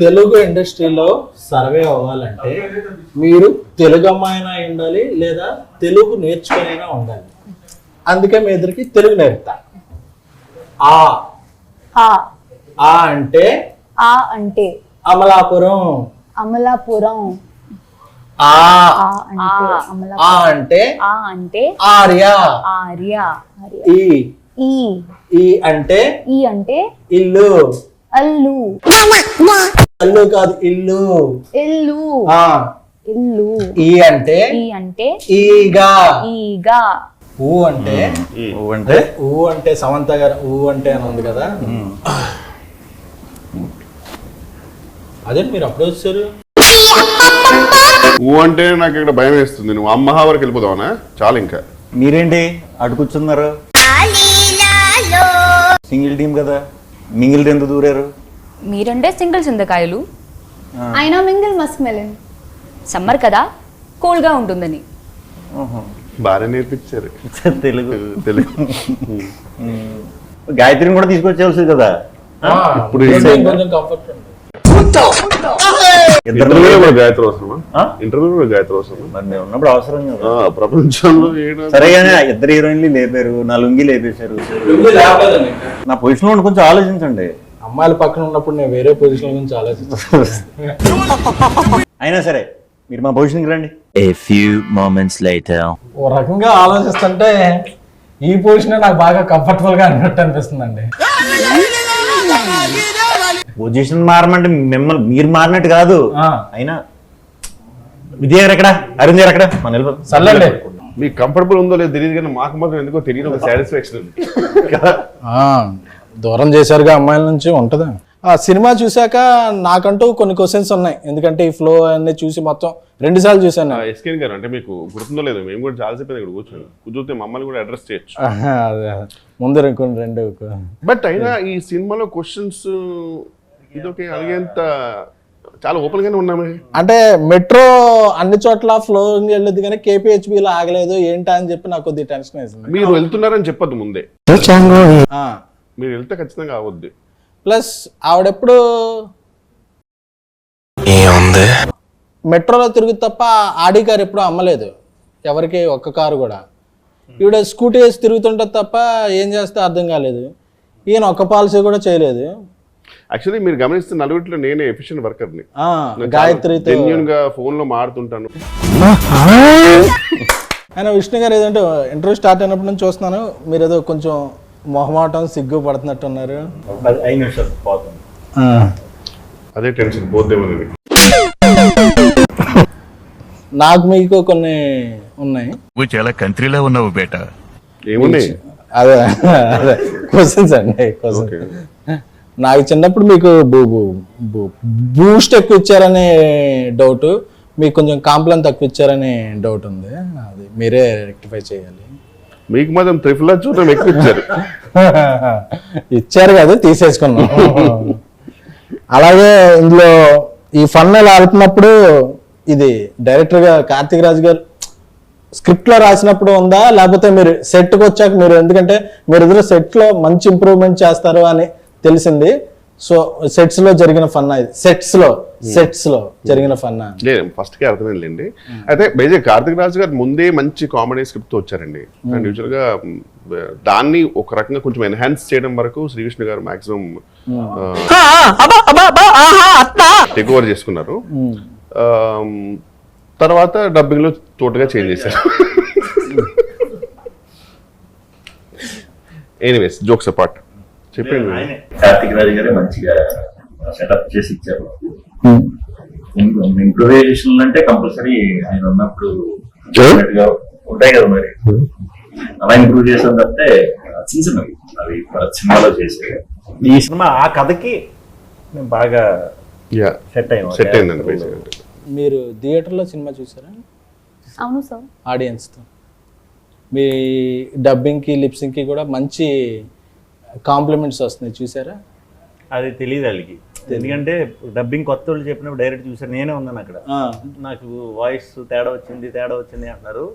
తెలుగు ఇండస్ట్రీలో సర్వే అవ్వాలంటే మీరు తెలుగు అమ్మాయినా ఉండాలి లేదా తెలుగు నేర్చుకునైనా ఉండాలి. అందుకే మీ ఇద్దరికి తెలుగు నేర్పుతా. ఆ అంటే అమలాపురం. అమలాపురం. ఆ అంటే ఆర్య. ఆర్య. ఈ అంటే ఇల్లు. అల్లు. అల్లు కాదు, ఇల్లు. ఇల్లు. ఇల్లు. ఈ అంటే ఈగా. ఈగా. ఊ అంటే సమంత గారు ఊ అంటే అని ఉంది కదా, అదే మీరు అప్పుడు వచ్చారు. ఊ అంటే నాకు ఇక్కడ భయం వేస్తుంది. నువ్వు అమ్మహా వరకు వెళ్ళిపోదావనా? చాలు ఇంకా. మీరేంటి అటు కూర్చున్నారు? సింగిల్ టీం కదా, మింగిల్ ఎంత దూరారు? మీరంటే సింగిల్ చింతకాయలు, అయినా మింగిల్ మస్క్ మెలన్. సమ్మర్ కదా, కూల్ గా ఉంటుందని. బాగా నేర్పించారు తెలుగు. తెలుగు. గాయత్రిని కూడా తీసుకొచ్చేవాల్సింది కదా. ఇప్పుడు కొంచెం కంఫర్ట్ ఉంది. ఇంటర్వ్యూలో కూడా గాయత్రి అవసరమా? ఇంటర్వ్యూలో కూడా గాయత్రి అవసరమా? మరి మేము ఉన్నప్పుడు అవసరం కదా. ప్రపంచంలో సరేగానే ఇద్దరు హీరోయిన్లు లేపారు, నా లుంగి లేపేశారు. నా పొజిషన్ లో కొంచెం ఆలోచించండి. అమ్మాయిల పక్కన ఉన్నప్పుడు నేను వేరే పొజిషన్ గురించి ఆలోచిస్తాను. అయినా సరే మీరు మా పొజిషన్కి రండి. A few moments later. ఓ రకంగా ఆలోచిస్తుంటే ఈ పొజిషన్ నాకు బాగా కంఫర్టబుల్ గా అన్నట్టు అనిపిస్తుందండి. పొజిషన్ మారమంటే మిమ్మల్ని మీరు మారినట్టు కాదు. అయినా విజయ్ గారు ఎక్కడ, అరుణ్ గారు ఎక్కడ? మన సర్లేండి, మీకు కంఫర్టబుల్ ఉందో లేదో తెలియదు కానీ మాకు మాత్రం ఎందుకో తెలియదు ఒక సాటిస్ఫాక్షన్ ఉంది. దూరం చేశారుగా అమ్మాయిల నుంచి ఉంటుందా. ఆ సినిమా చూసాక నాకంటూ కొన్ని క్వశ్చన్స్ ఉన్నాయి, ఎందుకంటే ఈ ఫ్లో అన్ని చూసి మొత్తం 2 సార్లు చూసాను. ఎస్కేన్ గారు, అంటే మీకు గుర్తుందో లేదో, మేము కూడా చాలాసేపు ఇక్కడ కూర్చొని మమ్మల్ని కూడా అడ్రస్ చేయొచ్చు. ముందు రెండు. బట్ అయినా ఈ సినిమాలో క్వశ్చన్స్ ఇదొకే అడిగేంత చాలా ఓపెన్ గానే ఉన్నామే. అంటే మెట్రో అన్ని చోట్ల ఫ్లోరింగ్ వెళ్ళదు కానీ కేపీహెచ్బిలో ఆగలేదు ఏంటా అని చెప్పి నాకు కొద్దిగా టెన్షన్ వేసింది. మీరు వెళ్తున్నారని చెప్పద్దు ముందే, మీరు వెళ్తే ఖచ్చితంగా అవద్దు. ప్లస్ ఆవిడెప్పుడు మెట్రోలో తిరుగుతు తప్ప ఆడి కారు ఎప్పుడు అమ్మలేదు ఎవరికి, ఒక్క కారు కూడా. ఈవిడ స్కూటీ వేసి తిరుగుతుంటుంది తప్ప ఏం చేస్తే అర్థం కాలేదు. ఈయన ఒక్క పాలసీ కూడా చేయలేదు. యాక్చువల్లీ మీరు గమనిస్తే నలుగురిలో నేనే ఎఫిషియెంట్ వర్కర్ని. గాయత్రితో జెన్యూన్ గా ఫోన్ లో మాడుతుంటాను. ఆయన విష్ణు గారు ఏదంటే ఇంటర్వ్యూ స్టార్ట్ అయినప్పటి నుంచి చూస్తున్నాను, మీరు ఏదో కొంచెం మొహమాటం సిగ్గు పడుతున్నట్టున్నారు. అదే టెన్షన్ పోద్దేమని. నాకు మీకు కొన్ని ఉన్నాయి. నువ్వు చాలా కంట్రీలో ఉన్నావు బేట. ఏమున్నాయి? అదే క్వశ్చన్స్ అండి. నాకు చిన్నప్పుడు మీకు బూస్ట్ ఎక్కువ ఇచ్చారనే డౌట్, మీకు కొంచెం కాంప్లైన్ తక్కువ ఇచ్చారనే డౌట్ ఉంది. అది మీరే రెక్టిఫై చేయాలి. మీకు మాత్రం త్రిఫుల్ చూడడం ఎక్కువ ఇచ్చారు. ఇచ్చారు కదా, తీసేసుకున్నాం. అలాగే ఇందులో ఈ ఫన్నెల్ ఆడుతున్నప్పుడు ఇది డైరెక్టర్ గా కార్తీక్ రాజ్ గారు స్క్రిప్ట్ లో రాసినప్పుడు ఉందా, లేకపోతే మీరు సెట్ కి వచ్చాక మీరు, ఎందుకంటే మీరు ఎదురు సెట్ లో మంచి ఇంప్రూవ్మెంట్ చేస్తారు అని తెలిసింది. సో సెట్స్ లో జరిగిన ఫన్నా ఇది, సెట్స్ లో జరిగిన ఫన్నా ఫస్ట్ కి అర్థమైందండి. అయితే బేసిక్ కార్తీక్ రాజ్ గారు ముందే మంచి కామెడీ స్క్రిప్ట్ తో వచ్చారండి. అండ్ యూజువల్ గా దాన్ని ఒక రకంగా కొంచెం ఎన్హాన్స్ చేయడం వరకు శ్రీకృష్ణ గారు మాక్సిమం టేక్ ఓవర్ చేసుకున్నారు. తర్వాత డబ్బింగ్ లో తోటగా చేంజ్ చేశారు. ఎనీవేస్, జోక్స్ అపార్ట్, చెప్పండి. కార్తీక్ రాజు గారే మంచిగా సెటప్ చేసి ఇచ్చారు. ఇంప్రూవైజేషన్ అంటే కంపల్సరీ ఆయన ఉన్నప్పుడు ఉంటాయి కదా, మరి అలా ఇంప్రూవ్ చేసాం తప్పితే చిన్న చిన్నవి అవి సినిమాలో చేసే. ఈ సినిమా ఆ కథకి బాగా సెట్ అయిందండి. మీరు థియేటర్లో సినిమా చూసారా? అవును సార్. ఆడియన్స్తో మీ డబ్బింగ్కి లిప్సింగ్కి కూడా మంచి కాంప్లిమెంట్స్ వస్తున్నాయి, చూసారా? అది తెలియదు వాళ్ళకి, ఎందుకంటే డబ్బింగ్ కొత్త వాళ్ళు చెప్పినప్పుడు డైరెక్ట్ చూసారు. నేనే ఉన్నాను అక్కడ. నాకు వాయిస్ తేడా వచ్చింది అంటున్నారు.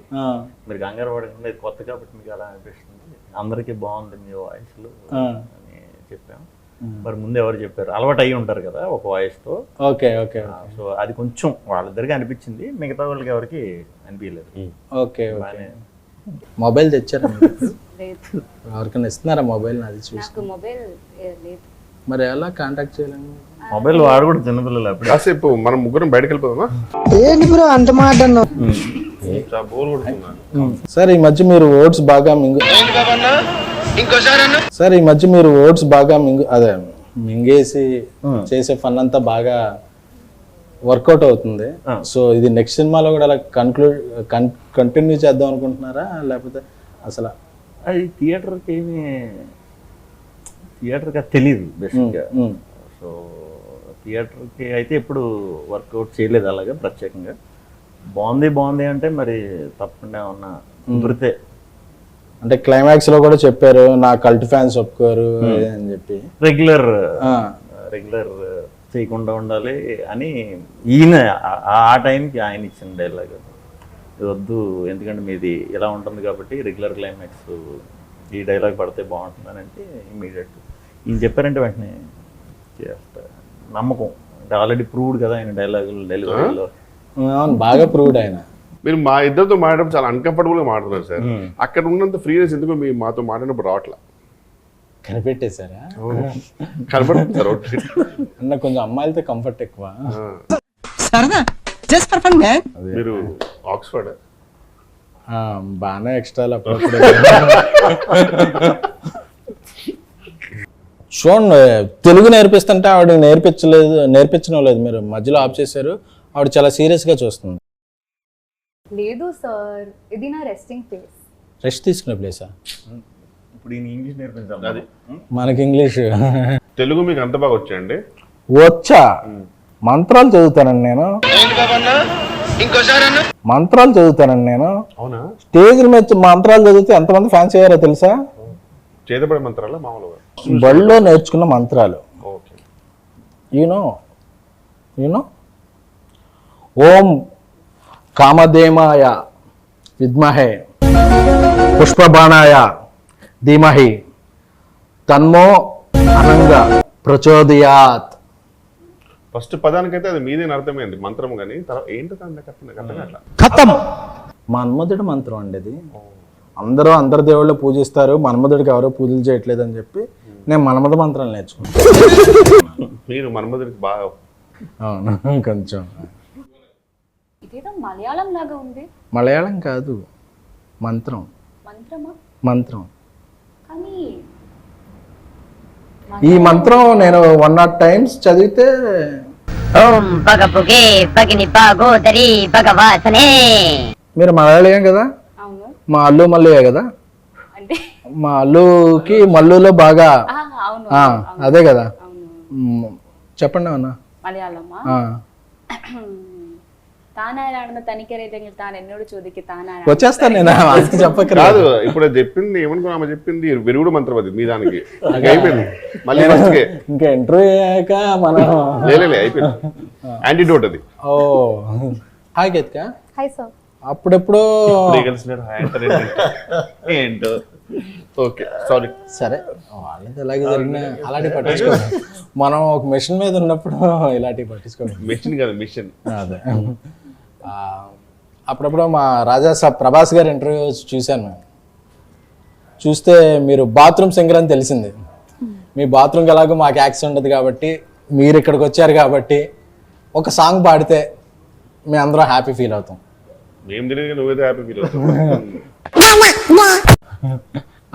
మీరు కంగారు పడకుండా, ఇది కొత్త కాబట్టి మీకు అలా అనిపిస్తుంది, అందరికీ బాగుంది మీ వాయిస్లు అని చెప్పాము. మరి ముందు ఎవరు చెప్పారు, అలవాటు అయ్యి ఉంటారు కదా ఒక వాయిస్తో. ఓకే ఓకే సో అది కొంచెం వాళ్ళిద్దరికి అనిపించింది, మిగతా వాళ్ళకి ఎవరికి అనిపించలేదు. Okay okay. బాగానే. మొబైల్ తెచ్చారా మీరు? లేదు, ఎవరికైనా ఇస్తున్నారా మొబైల్? అది చూసి నాకు మొబైల్ లేదు. మరి ఎలా కాంటాక్ట్ చేయాలని? మొబైల్ వాడు కూడా చిన్నపిల్లలు అప్పుడు. కాసేపు మనం ముగ్గురం బయటకు వెళ్ళిపోదామా? ఏంటి బ్రో అంత మాట అన్నావు? బోర్ కొడుతున్నా. సార్ ఈ మధ్య మీరు ఓట్స్ బాగా సార్ ఈ మధ్య మీరు ఓట్స్ బాగా మింగేసి చేసే ఫన్ అంతా బాగా వర్కౌట్ అవుతుంది. సో ఇది నెక్స్ట్ సినిమాలో కూడా అలా కంటిన్యూ చేద్దాం అనుకుంటున్నారా, లేకపోతే అసలు? అది థియేటర్కి అది తెలియదు బేసిక్గా. సో థియేటర్కి అయితే ఎప్పుడు వర్కౌట్ చేయలేదు అలాగా ప్రత్యేకంగా. బాగుంది అంటే మరి తప్పకుండా ఏమన్నా కుదిరితే. అంటే క్లైమాక్స్ లో కూడా చెప్పారు నా కల్ట్ ఫ్యాన్స్ ఒప్పుకోరు అని చెప్పి. రెగ్యులర్ చేయకుండా ఉండాలి అని ఈయన ఆ టైంకి ఆయన ఇచ్చిన డైలాగ్ వద్దు, ఎందుకంటే మీది ఇలా ఉంటుంది కాబట్టి రెగ్యులర్ క్లైమాక్స్ ఈ డైలాగ్ పడితే బాగుంటుందని అంటే ఇమీడియట్ ఈయన చెప్పారంటే వెంటనే చేస్తా. నమ్మకం అంటే ఆల్రెడీ ప్రూవ్డ్ కదా ఆయన డైలాగులు డెలివరీలో. బాగా ప్రూవ్డ్ ఆయన. మీరు మా ఇద్దరితో మాట్లాడడం చాలా అన్కంఫర్టబుల్ గా మాట్లాడుతున్నారు సార్. అక్కడ ఉన్నంత ఫ్రీనెస్ ఎందుకు మీ మాతో మాట్లాడినప్పుడు రావట్లా? కనిపెట్టేశారా? కనపడుతుంది సార్. అన్న కొంచెం అమ్మాయిలతో కంఫర్ట్ ఎక్కువ. సరదా జస్ట్ ఫర్ ఫన్ మ్యాన్. మీరు ఆక్స్ఫర్డ్ బాగానే ఎక్స్ట్రాలు అప్పుడప్పుడు. చూడండి, తెలుగు నేర్పిస్తుంటే ఆవిడ నేర్పించడం లేదు, మీరు మధ్యలో ఆఫ్ చేశారు. ఆవిడ చాలా సీరియస్ గా చూస్తుంది. లేదు సార్, ఇది నా రెస్టింగ్ ప్లేస్. రెస్ట్ తీసుకునే ప్లేసా? ఇప్పుడు ఈయన ఇంగ్లీష్ నేర్పించాలి. అది మనకి ఇంగ్లీష్ తెలుగు మీకు అంత బాగా వచ్చాయండి? వచ్చా, మంత్రాలు చదువుతానండి నేను. మంత్రాలు చదువుతానండి నేను. అవునా? స్టేజ్ మీద మంత్రాలు చదివితే ఎంతమంది ఫ్యాన్స్ అయ్యారో తెలుసా? చేతపడే మంత్రాలా మామూలుగా? బడిలో నేర్చుకున్న మంత్రాలు. ఓకే. యూనో ఓం కామధేమాయ విద్మహే పుష్పబాణాయ ధీమహి తన్మో అనంగ ప్రచోదయాత్. ఫస్ట్ పదానికైతే అది మీదే అర్థమైంది మంత్రం, కానీ తర్వాత ఏంటో అర్థం అట్లా. ఖతం. మన్మధుడి మంత్రం అండి అది. అందరు దేవుళ్ళు పూజిస్తారు, మన్మధుడికి ఎవరో పూజలు చేయట్లేదు అని చెప్పి నేను మన్మధ మంత్రాలు నేర్చుకున్నాను. మీరు మన్మధుడికి బాగా. అవును, కొంచెం. ఇదేదో మలయాళం లాగా ఉంది. మలయాళం కాదు, మంత్రం. మంత్రమా? మంత్రం. కానీ ఈ మంత్రం నేను 100 times చదివితే. ఓం పగపుగే పగిని పాగోదరి భగవాసనే. మీరు మలయాళం కదా? అవును. మా అల్లు మల్లుయే కదా? అంటే మా అల్లుకి మల్లులో బాగా. అవును, అదే కదా. అవును. చెప్పండి అన్న. മലയാളമാ താനാരാണെന്ന് തനിക്കറിയില്ലെങ്കിൽ താൻ എന്നോട് ചോദിക്കും താനാരാണ്. వచ్చేస్తాను నేను, అది చెప్పక కాదు. ఇప్పుడు అది చెప్పింది ఏమనుకున్నా, ఆమె చెప్పింది విరుగుడు మంత్రం అది మీ దానికి. అయిపోయింది మళ్ళీ ఇంకా ఇంటర్వ్యూ అయ్యాక మనం లే అయిపోయింది. యాంటీడోట్ అది. ఓ హాయ్ గీతిక. Hi sir. అప్పుడెప్పుడు ఏంటో. Okay sorry. సరే, వాళ్ళది ఎలాగే జరిగినా అలాంటివి పట్టించుకోండి. మనం ఒక మిషన్ మీద ఉన్నప్పుడు ఇలాంటివి పట్టించుకోండి. మిషన్ కాదు, మిషన్. అదే. అప్పుడప్పుడు మా రాజా సాబ్ ప్రభాస్ గారి ఇంటర్వ్యూ చూశాను. చూస్తే మీరు బాత్రూమ్ సింగర్ అని తెలిసింది. మీ బాత్రూమ్కి ఎలాగో మాకు యాక్సెస్ ఉండదు కాబట్టి, మీరు ఇక్కడికి వచ్చారు కాబట్టి ఒక సాంగ్ పాడితే మేము అందరం హ్యాపీ ఫీల్ అవుతాం. మేము తెలియదు, నువ్వేదో హ్యాపీ ఫీల్ అవుతావు.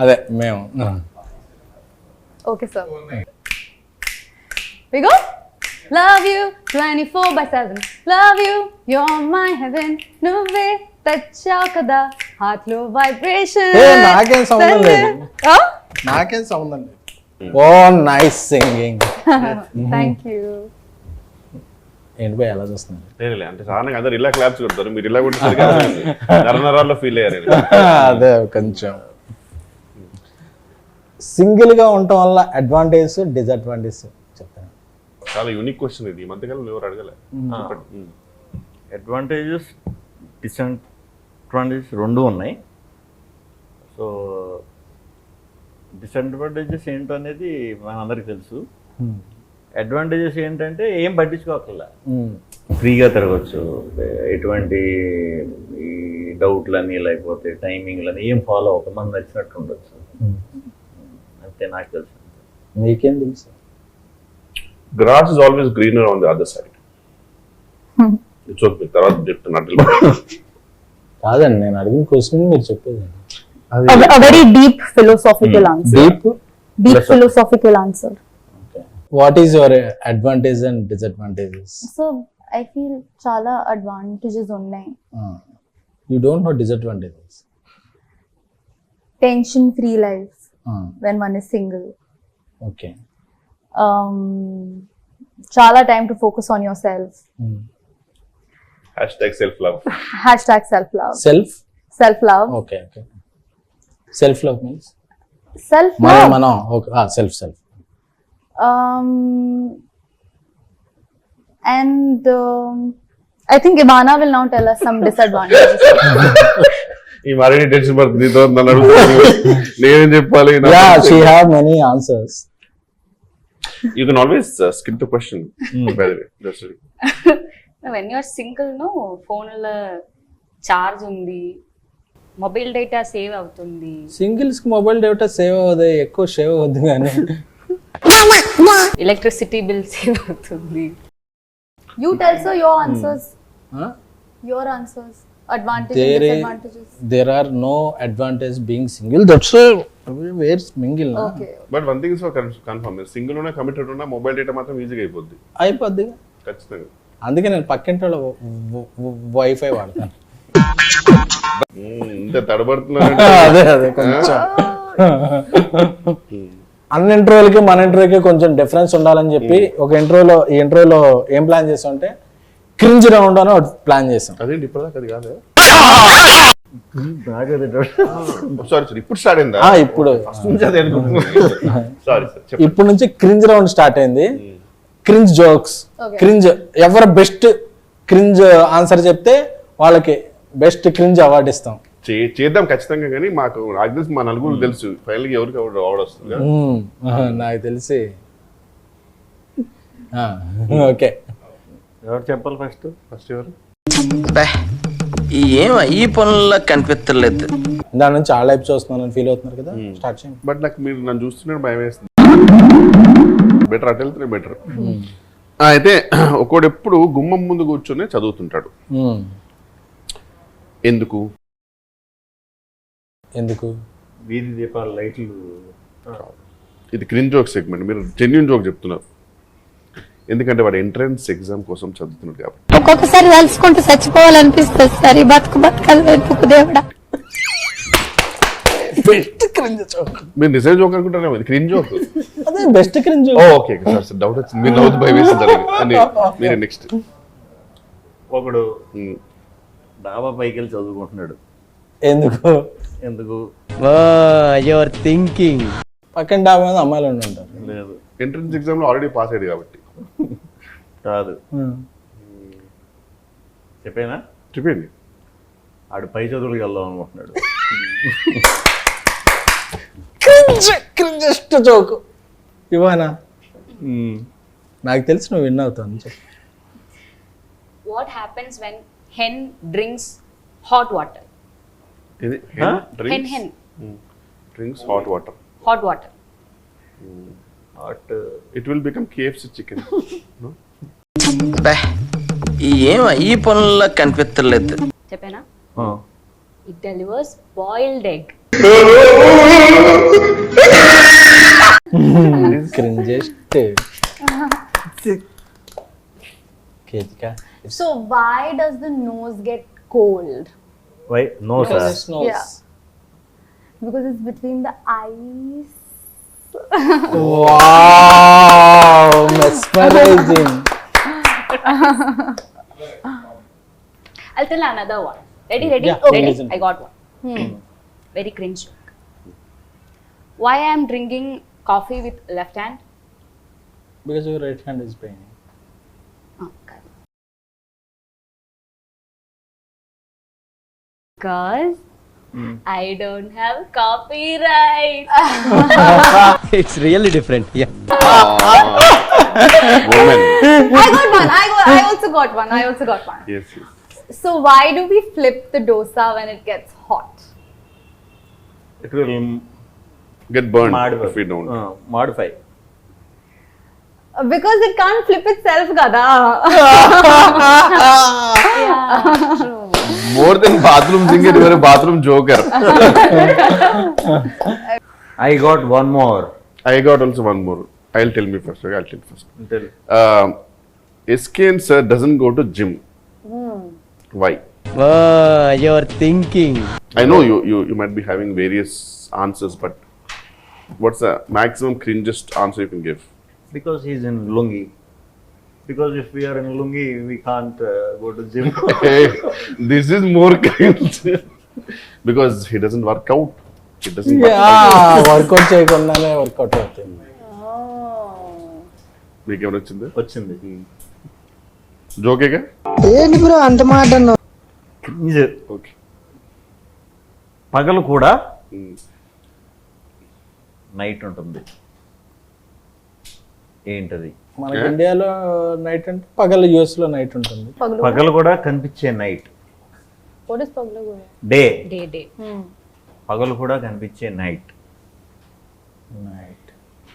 అదే మేము. Okay sir. We go. Love you 24/7. Love you, you're my heaven. నువ్వే తెచ్చావు కదా హార్ట్ లో వైబ్రేషన్. నాకేం సంబంధం లేదు. నాకేం సంబంధం లేదు. ఓ నైస్ సింగింగ్. Thank you. ఏంటి పోయి ఎలా చూస్తున్నారు? లేదు అంటే సాధారణంగా అందరు ఇలా క్లాప్స్ కొడతారు, మీరు ఇలా కొట్టేసరికి నరనరాల్లో ఫీల్ అయ్యారు. అదే కొంచెం సింగిల్ గా ఉండటం వల్ల అడ్వాంటేజ్ డిసడ్వాంటేజ్ చెప్తాను. చాలా యూనిక్ క్వశ్చన్ ఇది, ఈ మధ్యకాలం ఎవరు అడగలే. అడ్వాంటేజెస్ డిసడ్వాంటేజెస్ రెండు ఉన్నాయి. సో డిసడ్వాంటేజెస్ ఏంటో అనేది మనందరికీ తెలుసు. అడ్వాంటేజెస్ ఏంటంటే ఏం పట్టించుకోకల్లా, ఫ్రీగా తిరగచ్చు, ఎటువంటి ఈ డౌట్లని లేకపోతే టైమింగ్లని ఏం ఫాలో అవ్వక మనం నచ్చినట్టు ఉండొచ్చు. అంతే నాకు తెలుసు. మీకేం తెలుసు? Grass is always greener on the other side. It's okay. తర్వాత చెప్తున్నట్టు కాదండి, నేను అడిగిన క్వశ్చన్ మీరు చెప్పేది. A very deep philosophical answer. Deep Philosophical answer. What is your advantage and disadvantages? So I feel చాలా advantages ఉన్నాయి. You don't know disadvantages. Tension free life when one is single. Okay. చాలా time to focus on yourself. #self-love. #self love. Self love. Okay. Okay. Self love means Self మనం love. మనం okay. Self And I think Ivana will now tell us some disadvantages. ఈ మరీ tension పడుతుంది నీతో నన్ను అడుగుతాను. నేనేం చెప్పాలి? Yeah, she have many answers. You can always skip the question, by the way. Just when you are single, no phone la charge ఉంది, mobile data save అవుతుంది. సింగిల్స్ కి మొబైల్ డేటా సేవ్ అవ్వదు, ఎక్కువ సేవ్ అవ్వద్దు కానీ electricity bill save అవుతుంది. You tell sir your answers. Your answers. Advantages and disadvantages. There are no advantage being single. That's where mingle na. Okay. But one thing is confirm, single ఉన్నా committed ఉన్నా mobile data మాత్రం ఈజీగా అయిపోద్ది. అయిపోద్ది. ఖచ్చితంగా. అందుకే నేను పక్కింటి వాళ్ళ వైఫై వాడతాను. ఇంత తడబడుతున్నా. అదే కొంచెం అన్ని ఇంటర్వ్యూలకి మన ఇంటర్వ్యూకి కొంచెం డిఫరెన్స్ ఉండాలని చెప్పి ఒక ఈ ఇంటర్వ్యూలో ఏం ప్లాన్ చేసాం అంటే క్రింజ్ రౌండ్ అని ప్లాన్ చేసాం. అదేంటి ఇప్పటిదాకా అది కాదు. సారీ, ఇప్పుడు స్టార్ట్ అయిందా? ఇప్పుడు సారీ సార్. ఇప్పుడు నుంచి క్రింజ్ రౌండ్ స్టార్ట్ అయింది. క్రింజ్ జోక్స్, క్రింజ్ ఎవరు బెస్ట్ క్రింజ్ ఆన్సర్ చెప్తే వాళ్ళకి బెస్ట్ క్రింజ్ అవార్డు ఇస్తాం. చేద్దాం ఖచ్చితంగా, కానీ మాకు నాకు తెలిసి మా నలుగురు తెలుసు ఫైనల్ గా ఎవరికి అవార్డు వస్తుంది. నాకు తెలిసి ఓకే. ఎవరు చెప్పాలి ఫస్ట్? ఎవరు? ఏం ఈ పనుల్లో కనిపించలేదు. దాని నుంచి ఆ లైఫ్ చూస్తున్నాను ఫీల్ అవుతున్నారు కదా, స్టార్ట్ చేయండి. బట్ నాకు మీరు నన్ను చూస్తున్నట్టు భయం వేస్తుంది. బెటర్ అటు వెళ్తే బెటర్. అయితే ఒకడు ఎప్పుడు గుమ్మం ముందు కూర్చొని చదువుతుంటాడు. ఎందుకు? వీధి దీపాలు లైట్లు. ఇది క్రింజ్ జోక్ సెగ్మెంట్, మీరు జెన్యూన్ జోక్ చెప్తున్నారు. ఎందుకంటే వాడు ఎంట్రన్స్ ఎగ్జామ్ కోసం చదువుతున్నాడు కాబట్టి. ఒక్కొక్కసారి తలుచుకుంటూ చచ్చిపోవాలనిపిస్తుంది సార్. ఈ బతుకలు వెతుకు దేవుడా. మీరు నిజం జోక్ అనుకుంటారేమో, ఇది క్రింజ్ జోక్. అదే best cringe. Okay sir, doubt వచ్చింది. మీరు నవ్వుతూ భయం వేసింది. మీరు నెక్స్ట్. ఒకడు డాబా పైకి వెళ్ళి చదువుకుంటున్నాడు. ఎందుకు? Your thinking. పక్కన డాబా మీద అమ్మాయిలు ఉంటారు. లేదు, ఎంట్రన్స్ ఎగ్జామ్ లో ఆల్రెడీ పాస్ అయ్యాడు కాబట్టి. కాదు. చెప్పేనా? చెప్పండి. ఆడు పై చదువులకు వెళ్దాం అనుకుంటున్నాడు. క్రింజెస్ట్ జోక్ ఇవానా. నాకు తెలిసి నువ్వు విన్ అవుతాను. చెప్పు. What happens when hen drinks hot water? ఇది Hen drinks hot water. hot water. It will become KFC chicken. No? ఏం ఈ పనుల్లో కనిపించలేదు. చెప్పేనా? It delivers boiled egg. Cringest. Ketika. So why does the nose get cold? Why? No sir. Yeah. Because it's between the eyes. Wow, mesmerizing. I'll tell another one. Ready? Yeah, Ready? listen. I got one. Very cringe joke. Why I am drinking coffee with left hand? Because your right hand is paining. Okay. Because I don't have copyright. It's really different. Yeah. Woman. I got one. I also got one. I also got one. Yes, yes. So why do we flip the dosa when it gets hot? It will Get burned modify. if we don't. Modify. Because it can't flip itself, kada. More than bathroom singer, you are a bathroom joker. I got one more. I got also one more. I'll tell me first. Okay, I'll tell first. Tell. SK and sir doesn't go to gym. Why? Oh, you're thinking. I know you might be having various answers, but what's the maximum cringest answer you can give? Because he's in lungi. Because if we are in lungi, we can't go to gym. Hey, this is more cringe. Because he doesn't work out. He doesn't work out. Workout చేయకుండానే workout అవుతుంది. మీకు ఏమైనా వచ్చింది? వచ్చింది. జోకేగా? Cringe. Okay. పగలు కూడా night ఉంటుంది. ఏంటది? మనకి ఇండియాలో నైట్ అంటే పగలు, యుఎస్ లో నైట్ ఉంటుంది. పగలు కూడా కనిపించే night. What is paglu? Day. Day. పగలు కూడా కనిపించే నైట్.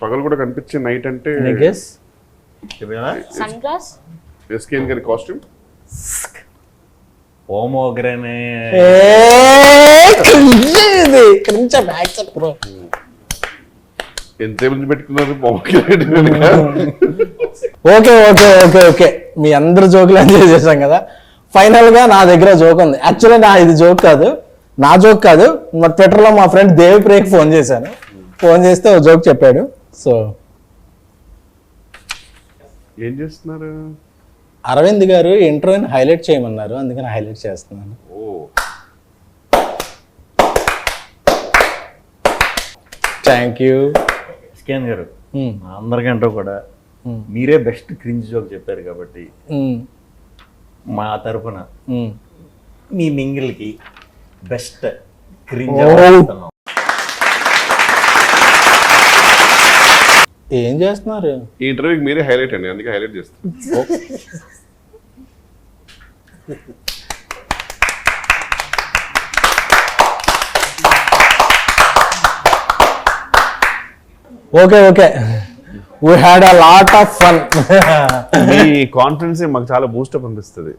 పగలు కూడా కనిపించే నైట్ అంటే గెస్ Sunglass? ఎస్కేన్ గారి కాస్ట్యూమ్. ఓమోగ్రనే. ఎంతసేపు నుంచి పెట్టుకున్నారు బాబుకి? ఓకే ఓకే ఓకే ఓకే మీ అందరు జోకులు ఎంజాయ్ చేశాం కదా. ఫైనల్ గా నా దగ్గర జోక్ ఉంది. యాక్చువల్లీ ఇది జోక్ కాదు, నా జోక్ కాదు. మా ట్విట్టర్లో మా ఫ్రెండ్ దేవిప్రియకి ఫోన్ చేశాను. ఫోన్ చేస్తే ఒక జోక్ చెప్పాడు. సో ఏం చేస్తున్నారు? అరవింద్ గారు ఇంటర్వ్యూని హైలైట్ చేయమన్నారు, అందుకని హైలైట్ చేస్తున్నాను. ఓ థ్యాంక్ యూ. స్కాన్ గారు అందరికంటే కూడా మీరే బెస్ట్ క్రింజ్ జోక్ చెప్పారు కాబట్టి మా తరఫున మీ మింగిల్కి బెస్ట్ క్రింజ్ ఏం చేస్తున్నారు? ఈ ఇంటర్వ్యూకి మీరే హైలైట్ అండి, అందుకే హైలైట్ చేస్తాను. Okay okay we had a lot of fun. Me confidence మాకు చాలా బూస్టప్ అనిపిస్తుంది.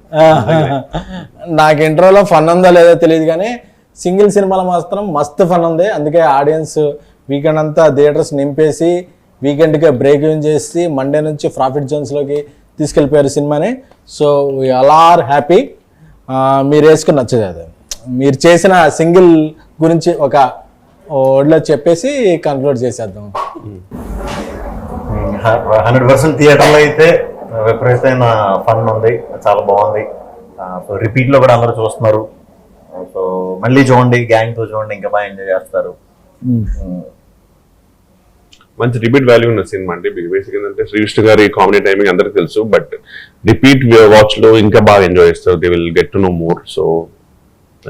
నాకు ఇంట్రోలో ఫన్ ఉందో లేదో తెలియదు కానీ సింగిల్ సినిమాలో మాత్రం మస్తు ఫన్ ఉంది. అందుకే ఆడియన్స్ వీకెండ్ అంతా థియేటర్స్ నింపేసి వీకెండ్కి బ్రేక్ ఇన్ చేసి మండే నుంచి ప్రాఫిట్ జోన్స్లోకి తీసుకెళ్ళిపోయారు సినిమాని. So we all are happy. మీరు వేసుకుని నచ్చదు అది, మీరు చేసిన సింగిల్ గురించి ఒక వర్డ్లో చెప్పేసి కన్క్లూడ్ చేసేద్దాం. 100% థియేటర్లో అయితే విపరీతమైన ఫన్ ఉంది, చాలా బాగుంది. సో రిపీట్లో కూడా అందరూ చూస్తున్నారు. సో మళ్ళీ చూడండి, గ్యాంగ్తో చూడండి, ఇంకా బాగా ఎంజాయ్ చేస్తారు. మంచి రిపీట్ వాల్యూ ఉన్న సినిమా అండి. బేసిక్ ఏంటంటే శ్రీకృష్ణ గారి కామెడీ టైమింగ్ అందరికి తెలుసు, బట్ రిపీట్ వాచ్ లో ఇంకా బాగా ఎంజాయ్ చేస్తారు. They will get to know more. So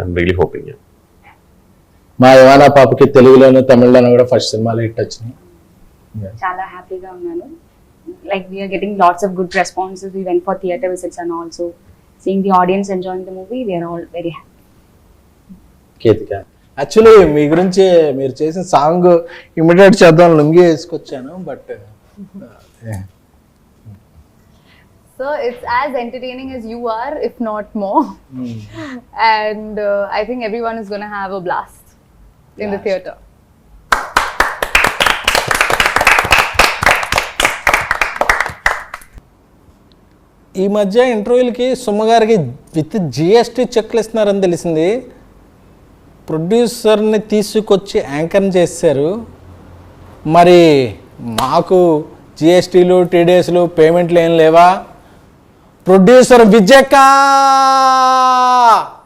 I'm really hoping. మా యువానా పాపకి తెలుగులోను తమిళలోను కూడా ఫస్ట్ సినిమాలు హిట్ వచ్చినాయి. చాలా హ్యాపీగా ఉన్నాను. Like we are getting lots of good responses. We went for theatre visits and also seeing the audience enjoying the movie. We are all very happy. Ketika actually మీ గురించి మీరు చేసిన సాంగ్ ఇమిడియేట్ చేద్దాం లుంగి వేసుకొచ్చాను, but So it's as entertaining as you are, if not more. And I think everyone is going to have a blast in the theatre. ఈ మధ్య ఇంటర్వ్యూలకి సుమ్మగారికి with GST చెక్లు ఇస్తున్నారని తెలిసింది. ప్రొడ్యూసర్ని తీసుకొచ్చి యాంకర్ని చేశారు. మరి మాకు జిఎస్టీలు టీడీఎస్లు పేమెంట్లు ఏం లేవా? ప్రొడ్యూసర్ విజయక